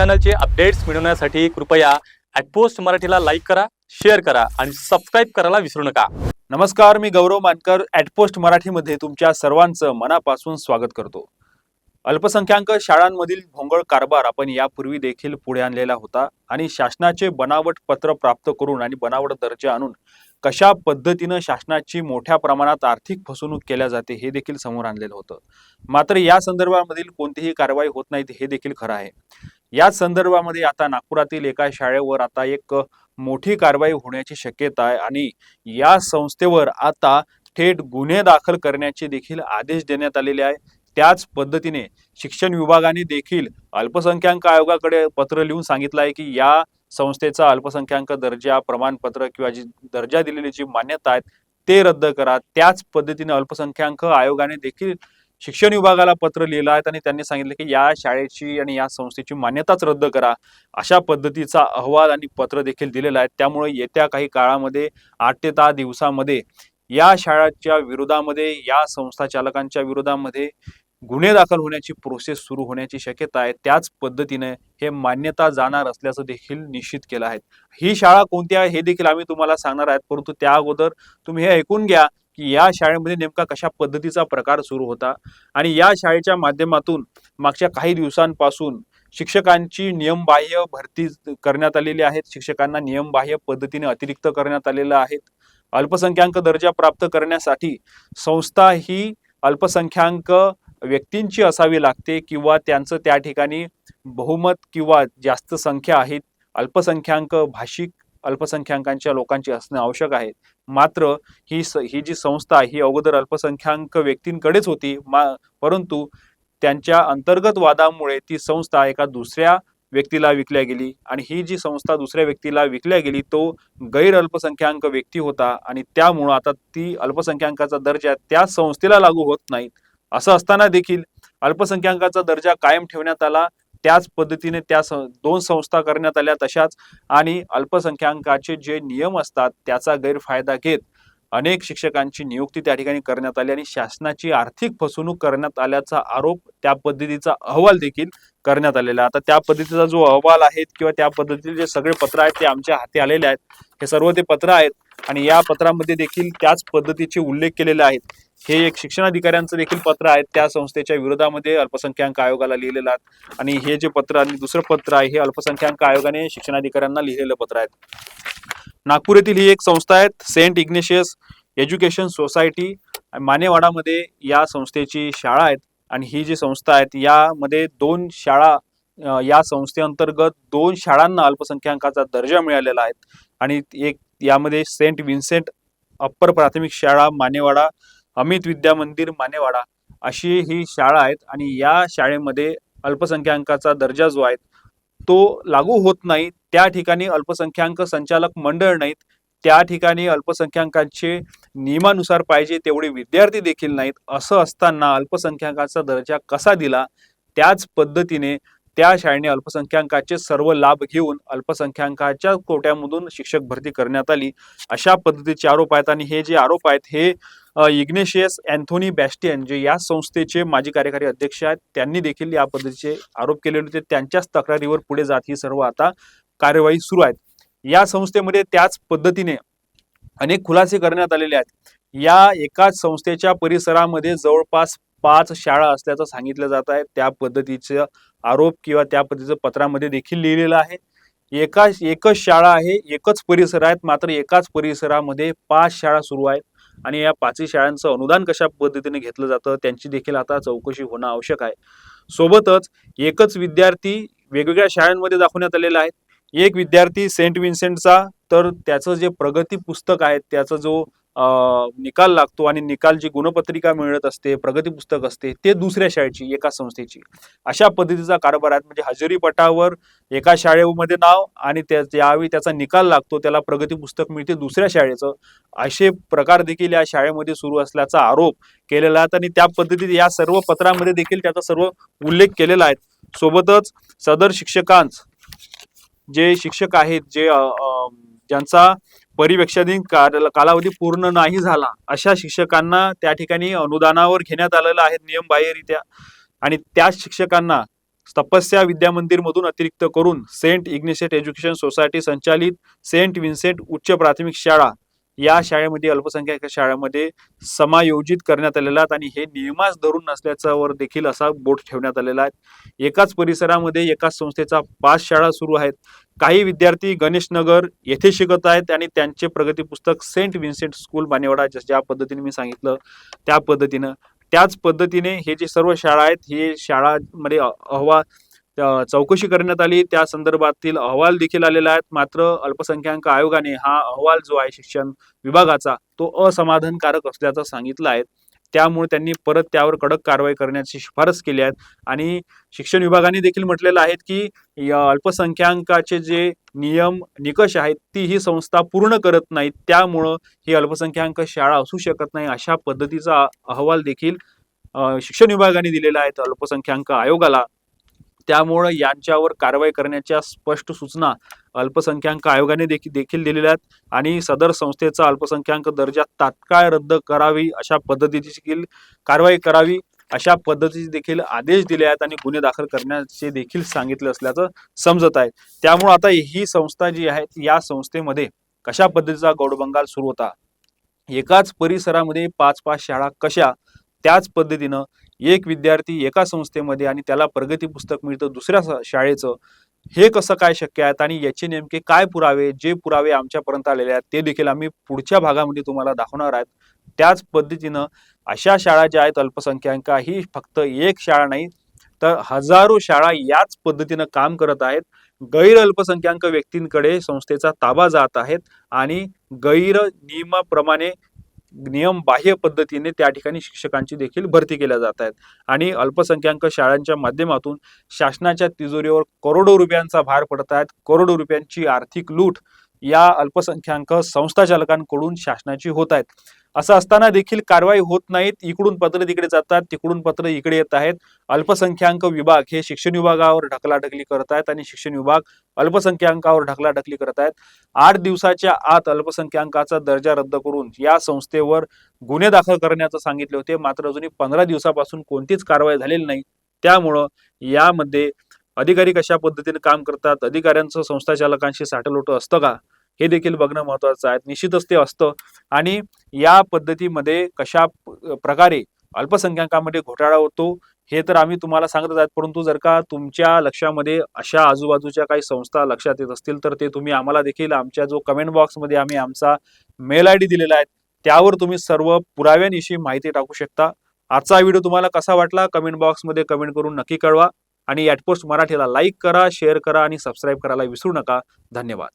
चॅनलचे updates मिळवण्यासाठी कृपया @post मराठीला लाईक करा, शेअर करा आणि सबस्क्राईब करायला विसरू नका। नमस्कार, मी गौरव मानकर @पोस्ट मराठीमध्ये तुमच्या सर्वांचं मनापासून स्वागत करतो। अल्पसंख्याक शाळांमधील भोंगळ कारभार आपण यापूर्वी देखील पुढे आणलेला होता आणि शासनाचे बनावट पत्र प्राप्त करून आणि बनावट दर्जा आणून कशा पद्धतीने शासनाची मोठ्या प्रमाणात आर्थिक फसवणूक केल्या जाते हे देखील समोर आणलेलं होतं। मात्र या संदर्भामधील कोणतीही कारवाई होत नाही हे देखील खरं आहे। याच संदर्भामध्ये आता नागपुरातील एका शाळेवर आता एक मोठी कारवाई होण्याची शक्यता आहे आणि या संस्थेवर आता थेट गुन्हे दाखल करण्याचे देखील आदेश देण्यात आलेले आहे। त्याच पद्धतीने शिक्षण विभागाने देखील अल्पसंख्याक आयोगाकडे पत्र लिहून सांगितलं आहे की या संस्थेचा अल्पसंख्याक दर्जा प्रमाणपत्र किंवा जी दर्जा दिलेली जी मान्यता आहे ते रद्द करा। त्याच पद्धतीने अल्पसंख्याक आयोगाने देखील शिक्षण विभागाला पत्र लिहिलं आहे आणि त्यांनी सांगितलं की या शाळेची आणि या संस्थेची मान्यताच रद्द करा, अशा पद्धतीचा अहवाल आणि पत्र देखील दिलेला आहे। त्यामुळे येत्या काही काळामध्ये 8 ते 10 दिवसामध्ये या शाळांच्या विरोधामध्ये, या संस्था चालकांच्या विरोधामध्ये गुन्हे दाखल होण्याची प्रोसेस सुरू होण्याची शक्यता आहे। त्याच पद्धतीने हे मान्यता जाणार असल्याचं देखील निश्चित केलं आहे। ही शाळा कोणती आहे हे देखील आम्ही तुम्हाला सांगणार आहोत, परंतु त्या अगोदर तुम्ही हे ऐकून घ्या की या शाळेमध्ये नेमका कशा पद्धतीचा प्रकार सुरू होता आणि या शाळेच्या माध्यमातून मागच्या काही दिवसांपासून शिक्षकांची नियमबाह्य भरती करण्यात आलेली आहे। शिक्षकांना नियमबाह्य पद्धतीने अतिरिक्त करण्यात आलेलं आहे। अल्पसंख्याक दर्जा प्राप्त करण्यासाठी संस्था ही अल्पसंख्याक व्यक्तींची असावी लागते किंवा त्यांचं त्या ठिकाणी बहुमत किंवा जास्त संख्या आहे अल्पसंख्याक भाषिक अल्पसंख्याकांच्या लोकांची असणे आवश्यक आहे। मात्र ही जी संस्था ही अगोदर अल्पसंख्याक व्यक्तींकडेच होती, परंतु त्यांच्या अंतर्गत वादामुळे ती संस्था एका दुसऱ्या व्यक्तीला विकल्या गेली आणि ही जी संस्था दुसऱ्या व्यक्तीला विकल्या गेली तो गैर अल्पसंख्याक व्यक्ती होता आणि त्यामुळे आता ती अल्पसंख्याकाचा दर्जा त्या संस्थेला लागू होत नाही। असं असताना देखील अल्पसंख्याकाचा दर्जा कायम ठेवण्यात आला। त्याच पद्धतीने त्या 2 संस्था करण्यात आल्या तशाच आणि अल्पसंख्याकाचे जे नियम असतात त्याचा गैरफायदा घेत अनेक शिक्षकांची नियुक्ती त्या ठिकाणी करण्यात आली आणि शासनाची आर्थिक फसवणूक करण्यात आल्याचा आरोप, त्या पद्धतीचा अहवाल देखील करण्यात आलेला। आता त्या पद्धतीचा जो अहवाल आहे किंवा त्या पद्धतीचे जे सगळे पत्र आहेत ते आमच्या हाती आलेले आहेत। हे सर्व ते पत्र आहेत आणि या पत्रामध्ये देखील त्याच पद्धतीचे उल्लेख केलेले आहेत। हे एक शिक्षणाधिकाऱ्यांचं देखील पत्र आहे, त्या संस्थेच्या विरोधामध्ये अल्पसंख्याक आयोगाला लिहिलेलं आहे आणि हे जे पत्र आणि दुसरं पत्र आहे हे अल्पसंख्याक आयोगाने शिक्षणाधिकाऱ्यांना लिहिलेलं पत्र आहे। नागपूर येथील ही एक संस्था आहे, सेंट इग्नेशियस एज्युकेशन सोसायटी मानेवाडामध्ये या संस्थेची शाळा आहे आणि ही जी संस्था आहे यामध्ये 2 शाळा, या संस्थेअंतर्गत 2 शाळांना अल्पसंख्याकाचा दर्जा मिळालेला आहे आणि एक यामध्ये सेंट विन्सेंट अप्पर प्राथमिक शाळा मानेवाडा, अमित विद्या मंदिर मानेवाडा अशी ही शाळा आहेत आणि या शाळेमध्ये अल्पसंख्याकाचा दर्जा जो आहे तो लागू होत नाही। त्या ठिकाणी अल्पसंख्याक संचालक मंडळ नाहीत, त्या ठिकाणी अल्पसंख्याकांचे नियमानुसार पाहिजे तेवढे विद्यार्थी देखील नाहीत। असं असताना अल्पसंख्याकाचा दर्जा कसा दिला? त्याच पद्धतीने त्या शाळेने अल्पसंख्याकाचे सर्व लाभ घेऊन अल्पसंख्याकाच्या कोट्यामधून शिक्षक भरती करण्यात आली, अशा पद्धतीचे आरोप आहेत। आणि हे जे आरोप आहेत हे इग्नेशियस अँथोनी बॅस्टियन जे या संस्थेचे माजी कार्यकारी अध्यक्ष आहेत त्यांनी देखील या पद्धतीचे आरोप केलेले होते। त्यांच्याच तक्रारीवर पुढे जात ही सर्व आता कार्यवाही सुरू आहेत। या संस्थेमध्ये त्याच पद्धतीने अनेक खुलासे करण्यात आलेले आहेत। या एकाच संस्थेच्या परिसरामध्ये जवळपास 5 शाळा असल्याचं सांगितलं जात आहे। त्या पद्धतीचे आरोप किंवा त्या पद्धतीचं पत्रामध्ये देखील लिहिलेलं आहे। एकच शाळा आहे, एकच परिसर आहेत, मात्र एकाच परिसरामध्ये 5 शाळा सुरू आहेत आणि या 5ही शाळांचं अनुदान कशा पद्धतीने घेतलं जातं त्यांची देखील आता चौकशी होणं आवश्यक आहे। सोबतच एकच विद्यार्थी वेगवेगळ्या शाळांमध्ये दाखवण्यात आलेला आहे। एक विद्यार्थी सेंट विन्सेंटचा, तर त्याचं जे प्रगती पुस्तक आहे त्याचा जो निकाल लागतो आणि निकाल जी गुणपत्रिका मिळत असते, प्रगती पुस्तक असते, ते दुसऱ्या शाळेची एका संस्थेची, अशा पद्धतीचा कारभार आहे। म्हणजे हजेरी पटावर एका शाळेमध्ये नाव आणि त्यावेळी त्याचा निकाल लागतो, त्याला प्रगती पुस्तक मिळते दुसऱ्या शाळेचं, असे प्रकार देखील या शाळेमध्ये सुरू असल्याचा आरोप केलेला आहे आणि त्या पद्धतीने या सर्व पत्रामध्ये देखील त्याचा सर्व उल्लेख केलेला आहे। सोबतच सदर शिक्षकांच जे शिक्षक आहेत ज्यांचा परिवेक्षाधीन कालावधी पूर्ण नाही झाला अशा शिक्षकांना त्या ठिकाणी अनुदानावर घेण्यात आलेलं आहे नियमबाह्यरित्या आणि त्या शिक्षकांना तपस्या विद्या मंदिर मधून अतिरिक्त करून सेंट इग्निसेट एज्युकेशन सोसायटी संचालित सेंट विन्सेंट उच्च प्राथमिक शाळा या शाळेमध्ये अल्पसंख्याक शाळेमध्ये समायोजित करण्यात आलेला आहे आणि हे नियमास धरून नसल्याच्यावर देखील असा बोट ठेवण्यात आलेला आहे. एकाच परिसरामध्ये एकाच संस्थेचा 5 शाळा सुरू आहेत. काही विद्यार्थी गणेशनगर येथे शिकत आहेत आणि त्यांचे प्रगती पुस्तक सेंट विन्सेंट स्कूल बानेवाडा ज्या पद्धतीने मी सांगितलं त्याच पद्धतीने हे जे सर्व शाळा आहेत हे शाळांमध्ये अहवाल चौकशी करण्यात आली. त्या संदर्भातील अहवाल देखील आलेला आहे. मात्र अल्पसंख्याक आयोगाने हा अहवाल जो आहे शिक्षण विभागाचा तो असमाधानकारक असल्याचं सांगितलं आहे. त्यामुळे त्यांनी परत त्यावर कडक कारवाई करण्याची शिफारस केली आहे आणि शिक्षण विभागाने देखील म्हटलेलं आहे की या अल्पसंख्याकाचे जे नियम निकष आहेत ती ही संस्था पूर्ण करत नाही, त्यामुळं ही अल्पसंख्याक शाळा असू शकत नाही अशा पद्धतीचा अहवाल देखील शिक्षण विभागाने दिलेला आहे अल्पसंख्याक आयोगाला. त्यामुळे यांच्यावर कारवाई करण्याच्या स्पष्ट सूचना अल्पसंख्याक आयोगाने देखील दिलेल्या आहेत आणि सदर संस्थेचा अल्पसंख्याक दर्जा तात्काळ रद्द करावी अशा पद्धतीची देखील कारवाई करावी अशा पद्धतीचे देखील आदेश दिले आहेत आणि गुन्हे दाखल करण्याचे देखील सांगितले असल्याचं समजत आहे. त्यामुळे आता ही संस्था जी आहे या संस्थेमध्ये कशा पद्धतीचा गौडबंगाल सुरू होता, एकाच परिसरामध्ये 5-5 शाळा कशा, त्याच पद्धतीनं एक विद्यार्थी एका संस्थेमध्ये आणि त्याला प्रगती पुस्तक मिळतं दुसऱ्या शाळेचं, हे कसं काय शक्य आहे आणि याचे नेमके काय पुरावे, जे पुरावे आमच्यापर्यंत आलेले आहेत ते देखील आम्ही पुढच्या भागामध्ये तुम्हाला दाखवणार आहेत. त्याच पद्धतीनं अशा शाळा ज्या आहेत अल्पसंख्याक ही फक्त एक शाळा नाही तर हजारो शाळा याच पद्धतीनं काम करत आहेत. गैर अल्पसंख्याक व्यक्तींकडे संस्थेचा ताबा जात आहेत आणि गैर नियमाप्रमाणे नियम बाह्य पद्धतीने त्या ठिकाणी शिक्षकांची देखील भरती केल्या जात आहेत आणि अल्पसंख्याक शाळांच्या माध्यमातून शासनाच्या तिजोरीवर करोडो रुपयांचा भार पडत आहेत. करोडो रुपयांची आर्थिक लूट या अल्पसंख्याक संस्था चालकांकडून शासनाची होत आहेत. असं असताना देखील कारवाई होत नाहीत. इकडून पत्र तिकडे जातात, तिकडून पत्र इकडे येत आहेत. अल्पसंख्याक विभाग हे शिक्षण विभागावर ढकलाढकली करत आहेत आणि शिक्षण विभाग अल्पसंख्याकावर ढकलाढकली करत आहेत. 8 दिवसाच्या आत अल्पसंख्याकाचा दर्जा रद्द करून या संस्थेवर गुन्हे दाखल करण्याचं सांगितले होते. मात्र अजूनही 15 दिवसापासून कोणतीच कारवाई झालेली नाही. त्यामुळं यामध्ये अधिकारी कशा पद्धतीने काम करतात, अधिकाऱ्यांचं संस्था चालकांशी साठलोटं असतं का, हे देखील बघणं महत्वाचं आहे. निश्चितच ते असतं आणि या पद्धतीमध्ये कशा प्रकारे अल्पसंख्याकामध्ये घोटाळा होतो हे तर आम्ही तुम्हाला सांगतच आहेत. परंतु जर का तुमच्या लक्षामध्ये अशा आजूबाजूच्या काही संस्था लक्षात येत असतील तर ते तुम्ही आम्हाला देखील आमच्या जो कमेंट बॉक्समध्ये आम्ही आमचा मेल ID दिलेला आहे त्यावर तुम्ही सर्व पुराव्यांविषयी माहिती टाकू शकता. आजचा व्हिडिओ तुम्हाला कसा वाटला कमेंट बॉक्समध्ये कमेंट करून नक्की कळवा आणि ॲट पोस्ट मराठीला लाईक करा, शेअर करा आणि सबस्क्राईब करायला विसरू नका. धन्यवाद.